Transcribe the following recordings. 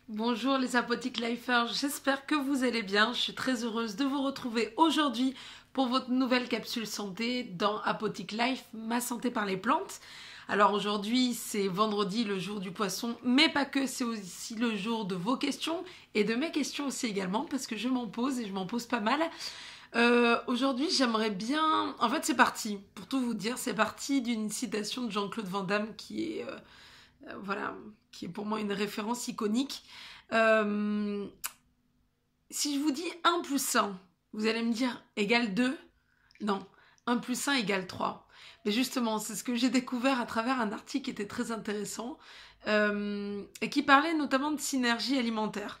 Bonjour les Apothic Lifers, j'espère que vous allez bien. Je suis très heureuse de vous retrouver aujourd'hui pour votre nouvelle capsule santé dans Apothic Life, ma santé par les plantes. Alors aujourd'hui c'est vendredi, le jour du poisson, mais pas que, c'est aussi le jour de vos questions et de mes questions aussi également parce que je m'en pose et je m'en pose pas mal. Aujourd'hui j'aimerais bien... En fait c'est parti, pour tout vous dire, c'est parti d'une citation de Jean-Claude Van Damme qui est... voilà, qui est pour moi une référence iconique. Euh, Si je vous dis 1 plus 1, vous allez me dire égale 2? Non, 1 plus 1 égale 3. Mais justement, c'est ce que j'ai découvert à travers un article qui était très intéressant et qui parlait notamment de synergie alimentaire.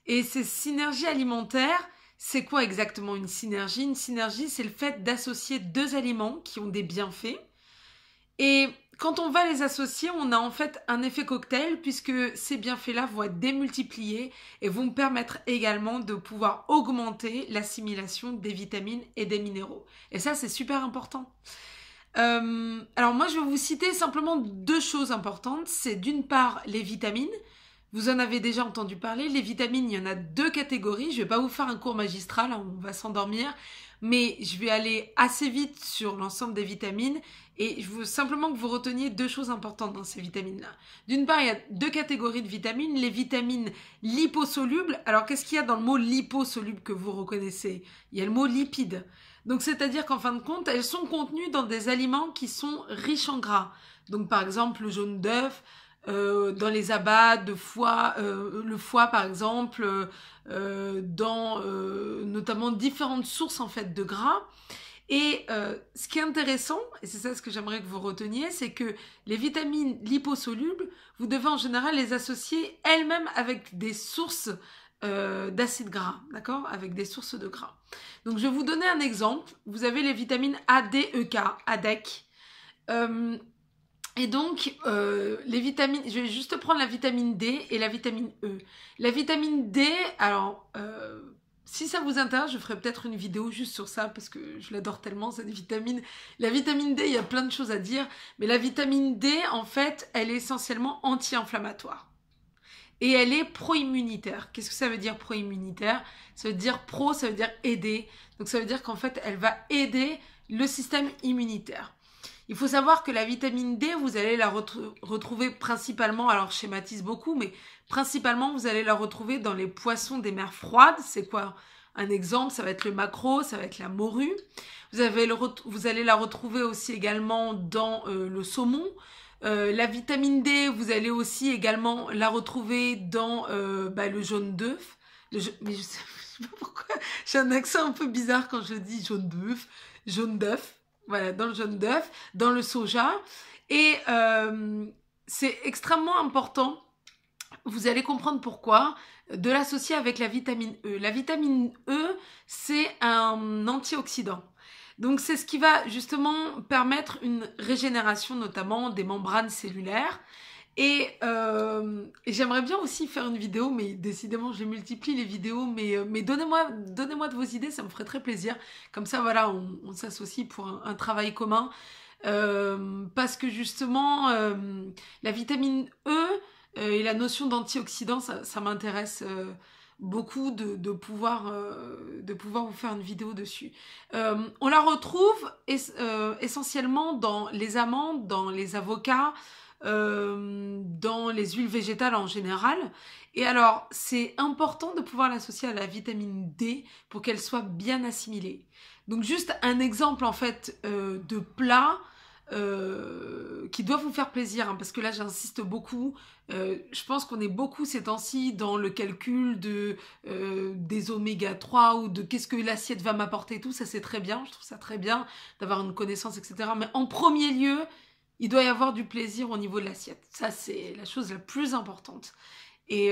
Et ces synergies alimentaires, c'est quoi exactement une synergie? Une synergie, c'est le fait d'associer deux aliments qui ont des bienfaits. Et quand on va les associer, on a en fait un effet cocktail puisque ces bienfaits-là vont être démultipliés et vont permettre également de pouvoir augmenter l'assimilation des vitamines et des minéraux. Et ça, c'est super important. Alors moi, je vais vous citer simplement deux choses importantes. C'est d'une part les vitamines. Vous en avez déjà entendu parler. Les vitamines, il y en a deux catégories. Je ne vais pas vous faire un cours magistral, hein, on va s'endormir. Mais je vais aller assez vite sur l'ensemble des vitamines. Et je veux simplement que vous reteniez deux choses importantes dans ces vitamines-là. D'une part, il y a deux catégories de vitamines. Les vitamines liposolubles. Alors, qu'est-ce qu'il y a dans le mot liposoluble que vous reconnaissez? Il y a le mot lipide. Donc, c'est-à-dire qu'en fin de compte, elles sont contenues dans des aliments qui sont riches en gras. Donc, par exemple, le jaune d'œuf, dans les abats de foie, le foie par exemple, dans notamment différentes sources en fait de gras. Et ce qui est intéressant, et c'est ça ce que j'aimerais que vous reteniez, c'est que les vitamines liposolubles, vous devez en général les associer elles-mêmes avec des sources d'acides gras, d'accord? Avec des sources de gras. Donc je vais vous donner un exemple. Vous avez les vitamines A, D, E, K, ADEC. Et donc, les vitamines, je vais juste prendre la vitamine D et la vitamine E. La vitamine D, alors, si ça vous intéresse, je ferai peut-être une vidéo juste sur ça parce que je l'adore tellement, cette vitamine. La vitamine D, il y a plein de choses à dire, mais la vitamine D, en fait, elle est essentiellement anti-inflammatoire. Et elle est pro-immunitaire. Qu'est-ce que ça veut dire pro-immunitaire? Ça veut dire pro, ça veut dire aider. Donc ça veut dire qu'en fait, elle va aider le système immunitaire. Il faut savoir que la vitamine D, vous allez la retrouver principalement, alors je schématise beaucoup, mais principalement vous allez la retrouver dans les poissons des mers froides. C'est quoi un exemple? Ça va être le maquereau, ça va être la morue. Vous allez la retrouver aussi également dans le saumon. La vitamine D, vous allez aussi également la retrouver dans le jaune d'œuf. Mais je sais pas pourquoi, j'ai un accent un peu bizarre quand je dis jaune d'œuf. Jaune d'œuf. Voilà, dans le jaune d'œuf, dans le soja. Et c'est extrêmement important, vous allez comprendre pourquoi, de l'associer avec la vitamine E. La vitamine E, c'est un antioxydant. Donc c'est ce qui va justement permettre une régénération notamment des membranes cellulaires. Et j'aimerais bien aussi faire une vidéo, mais décidément je multiplie les vidéos, mais donnez-moi de vos idées, ça me ferait très plaisir. Comme ça, voilà, on s'associe pour un travail commun. Parce que justement, la vitamine E et la notion d'antioxydant, ça m'intéresse beaucoup de pouvoir vous faire une vidéo dessus. On la retrouve essentiellement dans les amandes, dans les avocats, dans les huiles végétales en général. Et alors, c'est important de pouvoir l'associer à la vitamine D pour qu'elle soit bien assimilée. Donc juste un exemple en fait de plat qui doit vous faire plaisir, hein, parce que là j'insiste beaucoup. Je pense qu'on est beaucoup ces temps-ci dans le calcul des oméga 3 ou de qu'est-ce que l'assiette va m'apporter et tout. Ça c'est très bien, je trouve ça très bien d'avoir une connaissance, etc. Mais en premier lieu, il doit y avoir du plaisir au niveau de l'assiette. Ça, c'est la chose la plus importante. Et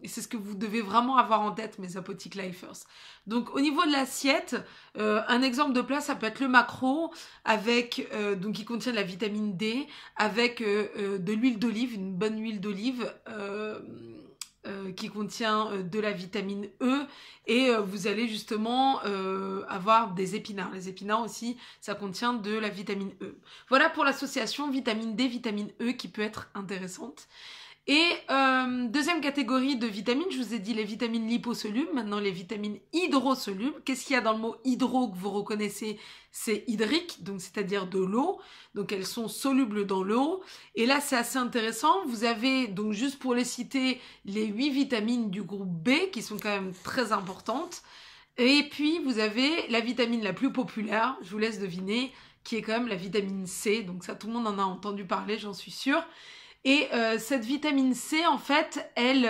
c'est ce que vous devez vraiment avoir en tête, mes Apothic Lifers. Donc, au niveau de l'assiette, un exemple de plat, ça peut être le maquereau, avec, donc qui contient de la vitamine D, avec de l'huile d'olive, une bonne huile d'olive, qui contient de la vitamine E, et vous allez justement avoir des épinards. Les épinards aussi, ça contient de la vitamine E. Voilà pour l'association vitamine D, vitamine E qui peut être intéressante. Et deuxième catégorie de vitamines, je vous ai dit les vitamines liposolubles, maintenant les vitamines hydrosolubles. Qu'est-ce qu'il y a dans le mot hydro que vous reconnaissez? C'est hydrique, donc c'est-à-dire de l'eau. Donc elles sont solubles dans l'eau. Et là c'est assez intéressant. Vous avez, donc juste pour les citer, les 8 vitamines du groupe B qui sont quand même très importantes. Et puis vous avez la vitamine la plus populaire, je vous laisse deviner, qui est quand même la vitamine C. Donc ça tout le monde en a entendu parler, j'en suis sûre. Et cette vitamine C, en fait, elle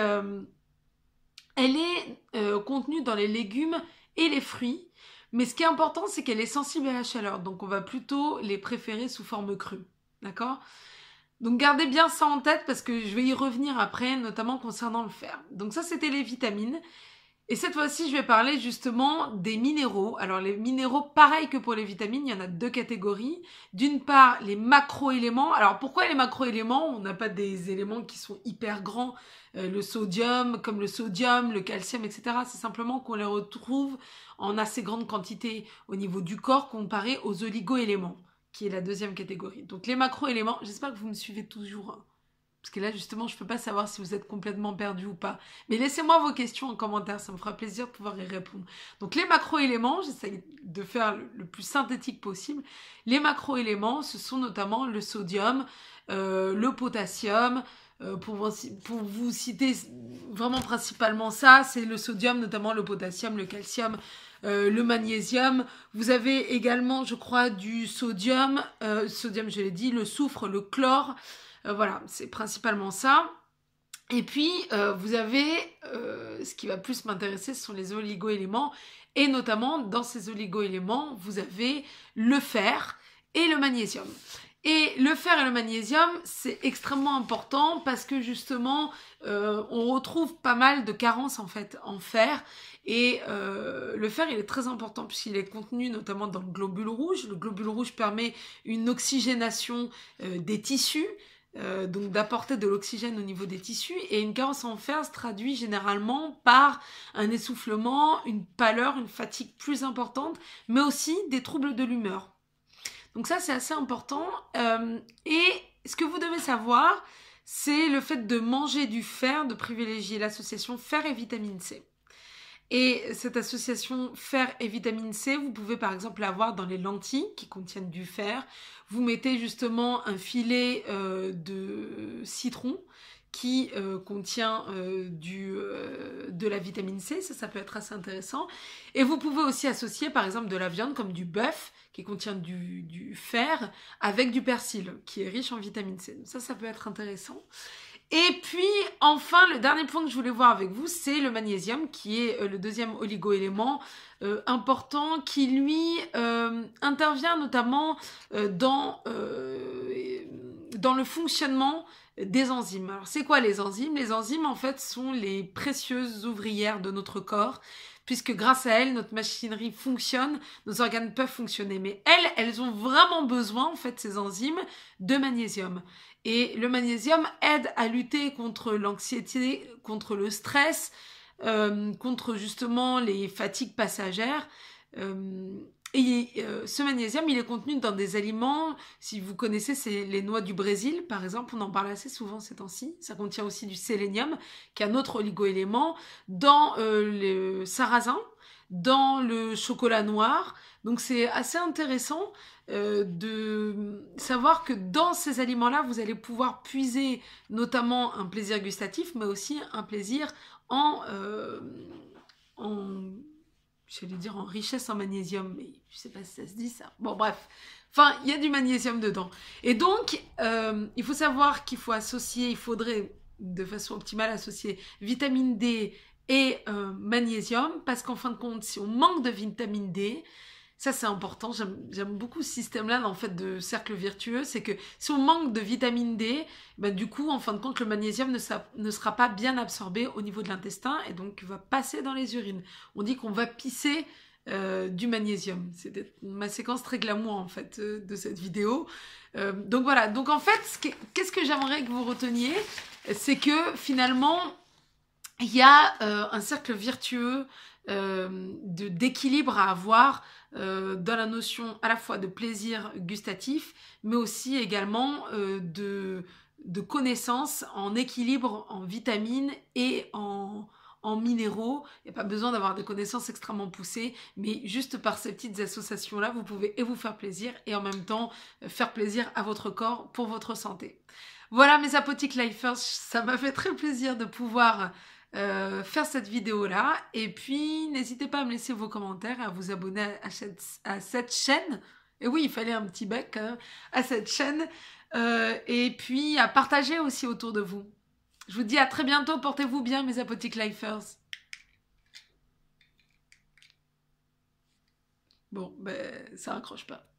est contenue dans les légumes et les fruits. Mais ce qui est important, c'est qu'elle est sensible à la chaleur. Donc, on va plutôt les préférer sous forme crue. D'accord? Donc, gardez bien ça en tête parce que je vais y revenir après, notamment concernant le fer. Donc, ça, c'était les vitamines. Et cette fois-ci, je vais parler justement des minéraux. Alors les minéraux, pareil que pour les vitamines, il y en a 2 catégories. D'une part, les macroéléments. Alors pourquoi les macroéléments? On n'a pas des éléments qui sont hyper grands, le sodium, comme le sodium, le calcium, etc. C'est simplement qu'on les retrouve en assez grande quantité au niveau du corps comparé aux oligoéléments, qui est la 2e catégorie. Donc les macroéléments, j'espère que vous me suivez toujours, hein. Parce que là, justement, je ne peux pas savoir si vous êtes complètement perdu ou pas. Mais laissez-moi vos questions en commentaire, ça me fera plaisir de pouvoir y répondre. Donc, les macroéléments, j'essaie de faire le plus synthétique possible. Les macroéléments, ce sont notamment le sodium, le potassium. Pour vous citer vraiment principalement ça, c'est le sodium, notamment le potassium, le calcium, le magnésium. Vous avez également, je crois, du sodium, sodium, je l'ai dit, le soufre, le chlore. Voilà, c'est principalement ça. Et puis, vous avez, ce qui va plus m'intéresser, ce sont les oligoéléments. Et notamment, dans ces oligoéléments, vous avez le fer et le magnésium. Et le fer et le magnésium, c'est extrêmement important parce que justement, on retrouve pas mal de carences en fait en fer. Et le fer, il est très important puisqu'il est contenu notamment dans le globule rouge. Le globule rouge permet une oxygénation des tissus. Donc d'apporter de l'oxygène au niveau des tissus, et une carence en fer se traduit généralement par un essoufflement, une pâleur, une fatigue plus importante, mais aussi des troubles de l'humeur. Donc ça c'est assez important, et ce que vous devez savoir, c'est le fait de manger du fer, de privilégier l'association fer et vitamine C. Et cette association fer et vitamine C, vous pouvez par exemple l'avoir dans les lentilles qui contiennent du fer. Vous mettez justement un filet de citron qui contient de la vitamine C, ça peut être assez intéressant. Et vous pouvez aussi associer par exemple de la viande comme du bœuf qui contient du fer avec du persil qui est riche en vitamine C. Donc ça peut être intéressant. Et puis, enfin, le dernier point que je voulais voir avec vous, c'est le magnésium, qui est le 2e oligoélément important, qui lui intervient notamment dans le fonctionnement des enzymes. Alors, c'est quoi les enzymes? Les enzymes, en fait, sont les précieuses ouvrières de notre corps, puisque grâce à elles, notre machinerie fonctionne, nos organes peuvent fonctionner. Mais elles ont vraiment besoin, en fait, ces enzymes, de magnésium. Et le magnésium aide à lutter contre l'anxiété, contre le stress, contre justement les fatigues passagères. Ce magnésium, il est contenu dans des aliments, si vous connaissez, c'est les noix du Brésil, par exemple, on en parle assez souvent ces temps-ci. Ça contient aussi du sélénium, qui est un autre oligoélément, dans le sarrasin, dans le chocolat noir. Donc c'est assez intéressant de savoir que dans ces aliments-là, vous allez pouvoir puiser notamment un plaisir gustatif, mais aussi un plaisir j'allais dire en richesse en magnésium, mais je sais pas si ça se dit ça. Bon bref, enfin il y a du magnésium dedans. Et donc il faut savoir qu'il faut associer, il faudrait de façon optimale associer vitamine D et magnésium, parce qu'en fin de compte, si on manque de vitamine D, ça c'est important, j'aime beaucoup ce système-là en fait de cercle vertueux, c'est que si on manque de vitamine D, ben, du coup en fin de compte le magnésium ne sera pas bien absorbé au niveau de l'intestin et donc va passer dans les urines. On dit qu'on va pisser du magnésium. C'est ma séquence très glamour en fait de cette vidéo. Donc voilà, donc en fait qu'est-ce que j'aimerais que vous reteniez, c'est que finalement il y a un cercle vertueux d'équilibre à avoir dans la notion à la fois de plaisir gustatif, mais aussi également connaissances en équilibre, en vitamines et en minéraux. Il n'y a pas besoin d'avoir des connaissances extrêmement poussées, mais juste par ces petites associations-là, vous pouvez et vous faire plaisir et en même temps faire plaisir à votre corps pour votre santé. Voilà mes Apotic Lifers, ça m'a fait très plaisir de pouvoir faire cette vidéo-là. Et puis, n'hésitez pas à me laisser vos commentaires, à vous abonner à cette chaîne. Et oui, il fallait un petit bec quand même, à cette chaîne. Et puis, à partager aussi autour de vous. Je vous dis à très bientôt, portez-vous bien mes Apotic Lifers. Bon, ben, ça raccroche pas.